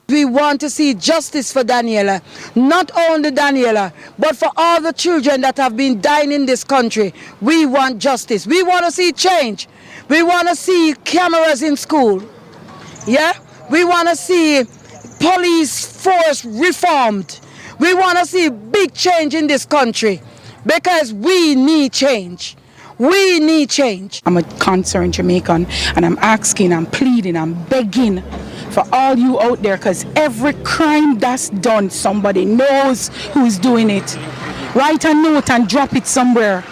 We want to see justice for Daniela, not only Daniela, but for all the children that have been dying in this country. We want justice. We want to see change. We want to see cameras in school. Yeah? We want to see police force reformed. We want to see big change in this country because we need change. We need change. I'm a concerned Jamaican, and I'm asking, I'm pleading, I'm begging for all you out there, because every crime that's done, somebody knows who's doing it. Write a note and drop it somewhere.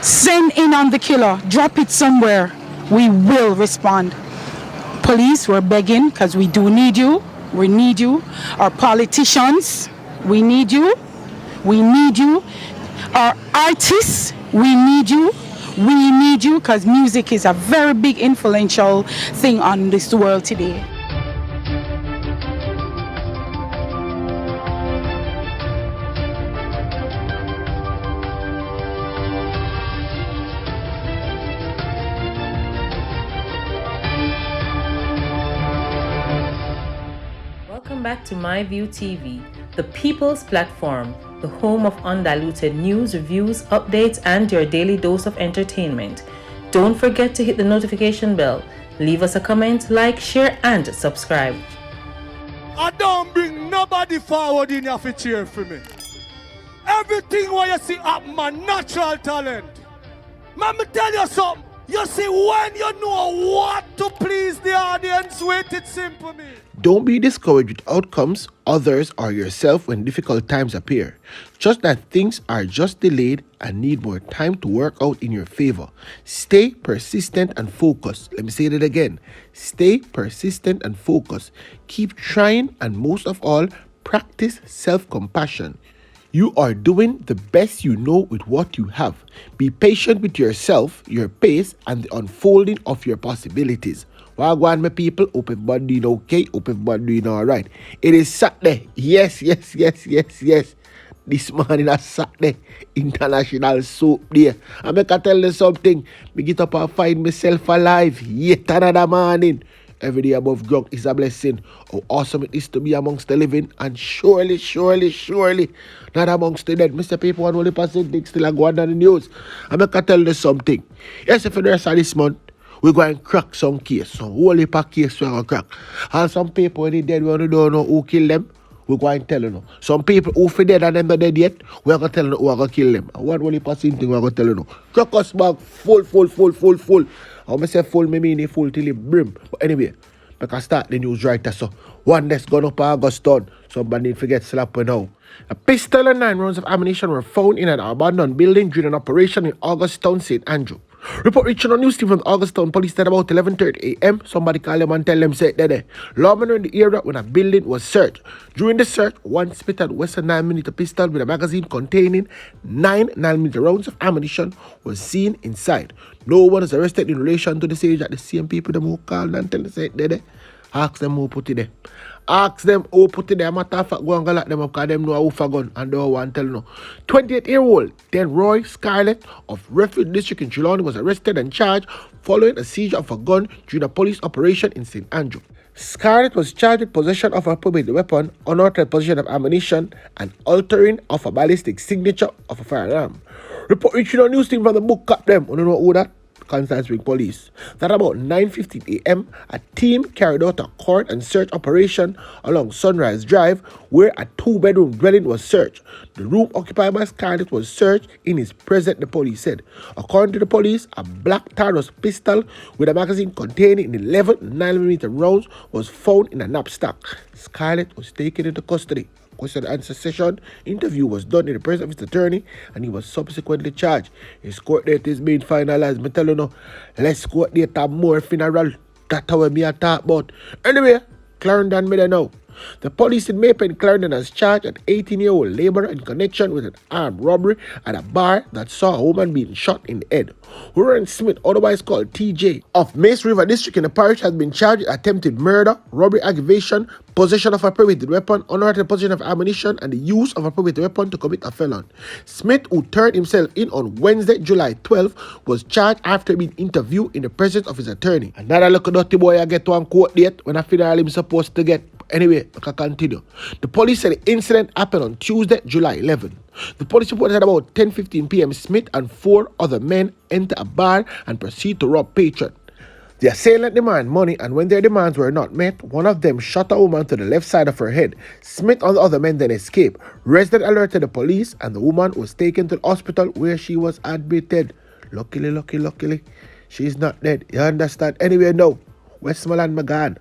Send in on the killer, drop it somewhere. We will respond. Police, we're begging, because we do need you. We need you. Our politicians, we need you. We need you. Our artists, we need you. We need you, because music is a very big influential thing on this world today. Welcome back to MyView TV, the people's platform, the home of undiluted news, reviews, updates, and your daily dose of entertainment. Don't forget to hit the notification bell, leave us a comment, like, share, and subscribe. I don't bring nobody forward in your cheer for me. Everything what you see up my natural talent. Man, me tell you something. You see, when you know what to please the audience with, it's simple, me. Don't be discouraged with outcomes, others, or yourself when difficult times appear. Just that things are just delayed and need more time to work out in your favor. Stay persistent and focused. Let me say that again. Stay persistent and focused. Keep trying, and most of all, practice self-compassion. You are doing the best you know with what you have. Be patient with yourself, your pace, and the unfolding of your possibilities. Wagwan, my people, hope everybody doing okay, hope everybody doing alright. It is Saturday. Yes. This morning is Saturday, International Soap Day. And I can tell you something. Me get up and find myself alive yet another morning. Every day above ground is a blessing. How awesome it is to be amongst the living, and surely not amongst the dead. Mr. People, one only percentage still go on the news. And I can tell you something. Yes, if the rest of this month, we're going to crack some case, some whole heap of case we're going to crack. And some people when they dead, we don't know who killed them. We're going to tell you now. Some people who are dead and them not dead yet, we're going to tell you who are going to kill them. And one only percent thing we're going to tell you now. Crack us back full. And I say full, me mean full till it brim. But anyway, I can start the news right there. So, one that's gone up Auguston. Somebody didn't forget slap now. A pistol and 9 rounds of ammunition were found in an abandoned building during an operation in Augustown, St. Andrew. Report reaching on news team from Augustown police that about 11:30 a.m. Somebody called them and tell them said that lawmen were in the area when a building was searched. During the search, one spitted Western 9mm pistol with a magazine containing 9 9mm rounds of ammunition was seen inside. No one was arrested in relation to the siege at the same people them who called and tell them said that. Ask them who put it there. Ask them who put it there. Matter of fact, go and lock them up because them know who for gun and they don't want to tell no. 28-year-old then Roy Scarlett of Refuge District in Trelawney was arrested and charged following a seizure of a gun during a police operation in St. Andrew. Scarlett was charged with possession of a permitted weapon, unauthorized possession of ammunition, and altering of a ballistic signature of a firearm. Report reaching on news team from the book cut them. You know who that? Constance Spring Police. That about 9:15 a.m., a team carried out a court and search operation along Sunrise Drive where a 2-bedroom dwelling was searched. The room occupied by Scarlett was searched in his presence, the police said. According to the police, a black Taurus pistol with a magazine containing 11 9mm rounds was found in a knapsack. Scarlett was taken into custody. Question and answer session interview was done in the presence of his attorney and he was subsequently charged. His court date is being finalized. Me tell you now, let's court date a more funeral. That's how me a talk about. Anyway, Clarendon me there now. The police in Maypen Clarendon has charged an 18-year-old laborer in connection with an armed robbery at a bar that saw a woman being shot in the head. Warren Smith, otherwise called TJ, of Mace River District in the parish, has been charged with attempted murder, robbery, aggravation, possession of a prohibited weapon, unauthorized possession of ammunition, and the use of a prohibited weapon to commit a felon. Smith, who turned himself in on Wednesday, July 12, was charged after being interviewed in the presence of his attorney. Another little dirty boy I get one court date when I funeral him supposed to get. Anyway, I can continue. The police said the incident happened on Tuesday, July 11. The police reported at about 10:15 p.m. Smith and 4 other men entered a bar and proceeded to rob patrons. The assailant demanded money, and when their demands were not met, one of them shot a woman to the left side of her head. Smith and the other men then escaped. Residents alerted the police, and the woman was taken to the hospital where she was admitted. Luckily, she's not dead. You understand? Anyway, now, Westmoreland McGann.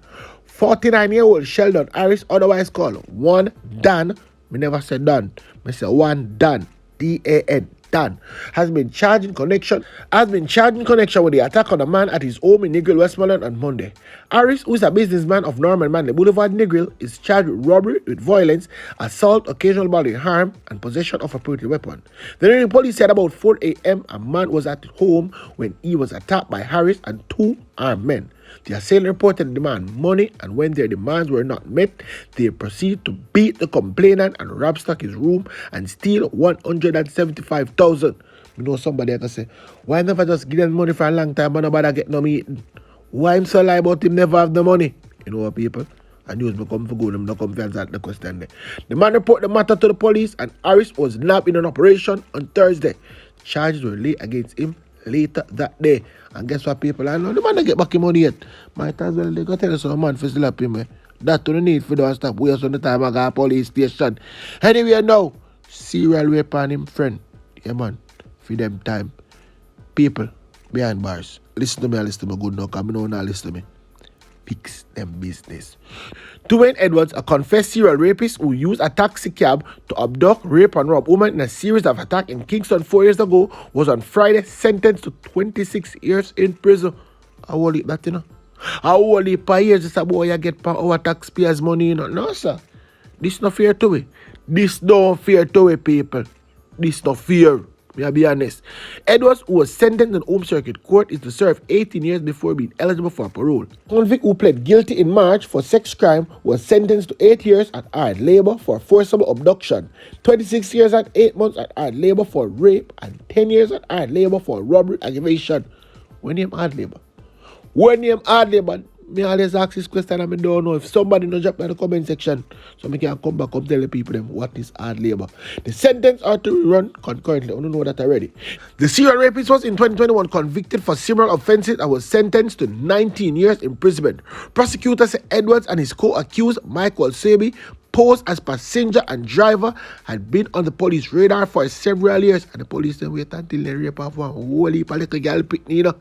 49-year-old Sheldon Harris, otherwise called One Dan, me never said Dan, me say One Dan, D-A-N, Dan, has been charged in connection with the attack on a man at his home in Negril, Westmoreland on Monday. Harris, who is a businessman of Norman Manley Boulevard, Negril, is charged with robbery with violence, assault, occasional bodily harm, and possession of a prohibited weapon. The Negril police said about 4 a.m. a man was at home when he was attacked by Harris and 2 armed men. The assailant reported demand money, and when their demands were not met, they proceeded to beat the complainant and ransack his room and steal $175,000. You know, somebody can say, why never just give them money for a long time and nobody get no meeting? Why him so lie about him never have the money? You know what, people? And news become for good, them no come to answer the question there. The man reported the matter to the police, and Harris was nabbed in an operation on Thursday. Charges were laid against him later that day. And guess what, people? I know the man don't get back his money yet. Might as well they go tell us some man for slap him. That to the need for the stop. We on the time I got police station. Anyway, now, serial rape on him friend. Yeah, man. For them time. People behind bars. Listen to me good now. Because I know not listen to me. Fix them business. Dwayne Edwards, a confessed serial rapist who used a taxi cab to abduct, rape, and rob women in a series of attacks in Kingston 4 years ago, was on Friday sentenced to 26 years in prison. How old is that, you know? How old is per years this a boy you get per our taxpayers' money, you know? No, sir. This no fair to it. This don't fair to it, people. This no fair. May I be honest. Edwards, who was sentenced in Home Circuit Court, is to serve 18 years before being eligible for parole. Convict who pled guilty in March for sex crime was sentenced to 8 years at hard labor for forcible abduction, 26 years and 8 months at hard labor for rape, and 10 years at hard labor for robbery aggravation. When name hard labor? Me always ask this question and I don't know. If somebody no drop in the comment section, so I can come back and tell the people them what is hard labor. The sentence are to run concurrently. I don't know that already. The serial rapist was in 2021 convicted for similar offenses and was sentenced to 19 years imprisonment. Prosecutors say Edwards and his co-accused Michael Sebi, posed as passenger and driver, had been on the police radar for several years, and the police then wait until they rape off one whole heap of little girl picnic, you know,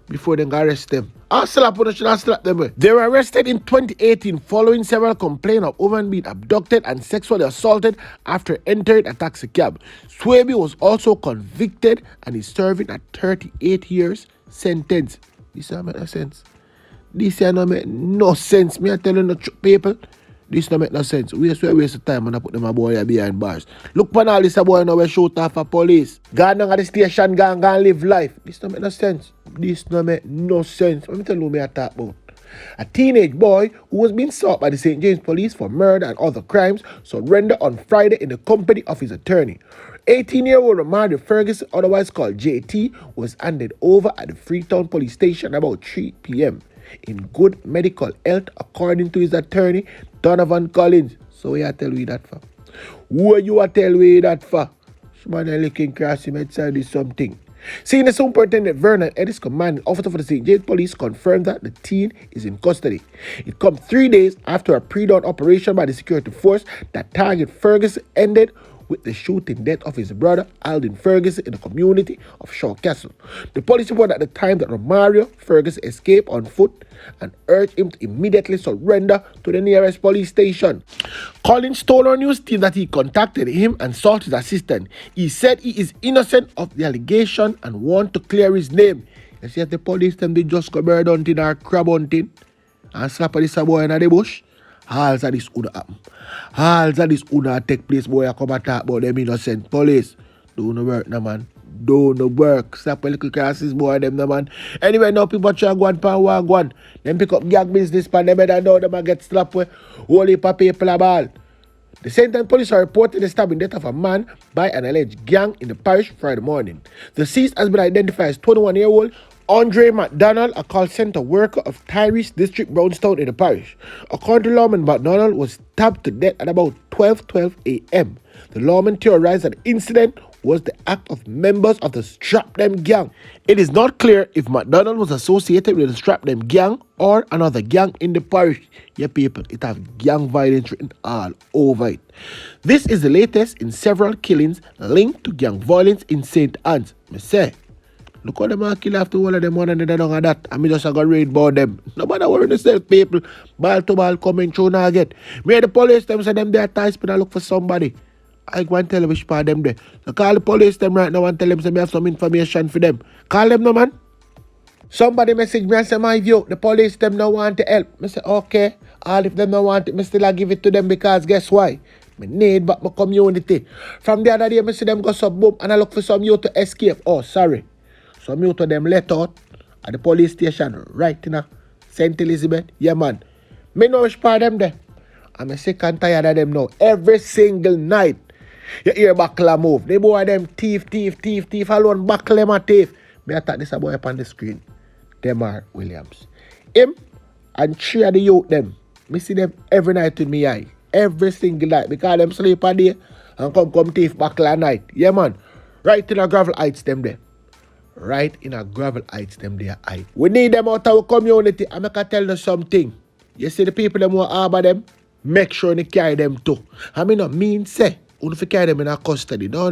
before they arrest them. Slap them. They were arrested in 2018 following several complaints of women being abducted and sexually assaulted after entering a taxi cab. Swaby was also convicted and is serving a 38 years sentence. This don't make no sense. This don't make no sense. Me I tell you no people. This don't make no sense. Waste of time when I put them a boy behind bars. Look upon all this a boy now we shoot off a police. Gone down at the station, gone live life. This don't make no sense. This don't make no sense. Let me tell you what I talk about. A teenage boy who was being sought by the St. James police for murder and other crimes surrendered on Friday in the company of his attorney. 18-year-old Ramadi Ferguson, otherwise called JT, was handed over at the Freetown police station about 3 p.m. in good medical health, according to his attorney, Donovan Collins. So what you tell me that for? Who you tell me that for? Somebody looking cross him outside is something. Senior Superintendent Vernon Edis, commanding officer for the St. James Police, confirmed that the teen is in custody. It comes 3 days after a pre-dawn operation by the security force that targeted Ferguson ended with the shooting death of his brother, Alden Ferguson, in the community of Shaw Castle. The police reported at the time that Romario Ferguson escaped on foot and urged him to immediately surrender to the nearest police station. Collins told our news team that he contacted him and sought his assistance. He said he is innocent of the allegation and want to clear his name. You see, the police them they just go bird hunting or crab hunting and slap this boy in the bush All of this would happen. All of this would take place, boy. I come and talk about them innocent police. Do no work, no man. Do no work. Stop a little classes, boy, them, no man. Anyway, now people try go on pan one. Then pick up gang business pan them and now them and get slapped with whole heap of people about. The same time, police are reporting the stabbing death of a man by an alleged gang in the parish Friday morning. The deceased has been identified as 21-year-old Andre McDonald, a call center worker of Tyrese District, Brownstown in the parish. According to lawman, McDonald was stabbed to death at about 12:12 a.m. The lawman theorized that the incident was the act of members of the Strap Them gang. It is not clear if McDonald was associated with the Strap Them gang or another gang in the parish. Yeah, people, it have gang violence written all over it. This is the latest in several killings linked to gang violence in St. Anne's. Me say, look how them are kill after all of them one and they don't have that. And me just go read about them. Nobody worry themselves, people. Ball to ball coming through now get. Me the police them say them there ties but I look for somebody. I go and tell them which part them there. So call the police them right now and tell them say me have some information for them. Call them no man. Somebody message me and say my view. The police them no want to help. Me say okay. All if them no want it, me still give it to them because guess why? Me need back my community. From the other day, me see them go sub boom and I look for some youth to escape. Oh, sorry. Some youth to them let out at the police station right in St. Elizabeth. Yeah, man. Me know which part them there. I'm sick and tired of them now. Every single night, you hear buckler move. They boy them thief alone buckle them a thief. Me attack this boy up on the screen. Demar Williams. Him and three of the youth them. Me see them every night with me eye. Every single night. Because them sleep a day and come thief buckle at night. Yeah, man. Right in a gravel heights them there. Right in a gravel heights them there. We need them out of our community. And I can tell you something. You see the people them who harbor them, make sure they carry them too. I mean, no mean say, you don't carry them in a custody. No.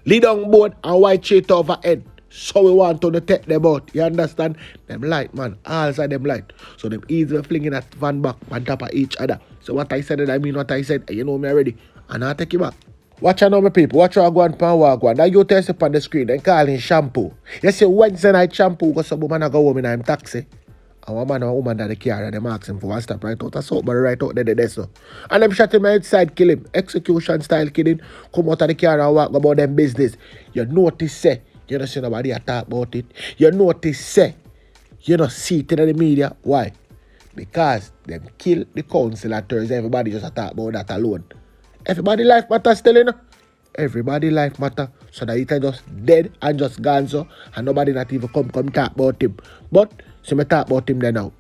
Lead down board and white shit over head. So we want to take them out. You understand? Them light, man. All of them light. So them easily flinging that van back on top of each other. So what I said, I mean what I said. You know me already. And I'll take you back. Watch out now, my people. Watch out, go on pan walk. Now you test up on the screen and call him Shampoo. You see Wednesday night Shampoo because some woman go home in a taxi. And one man and woman that they car and them ask him for one stop right out of soap, but right out there so. And them shot him outside, kill him. Execution style killing. Come out of the car and walk about them business. You notice say, you don't see nobody talk about it. You notice say, you don't see it in the media. Why? Because them kill the council at Thursday. Everybody just talk about that alone. Everybody life matter still, you know. Everybody life matter. So that it just dead and just gone so. And nobody not even come talk about him. But, so me talk about him there now.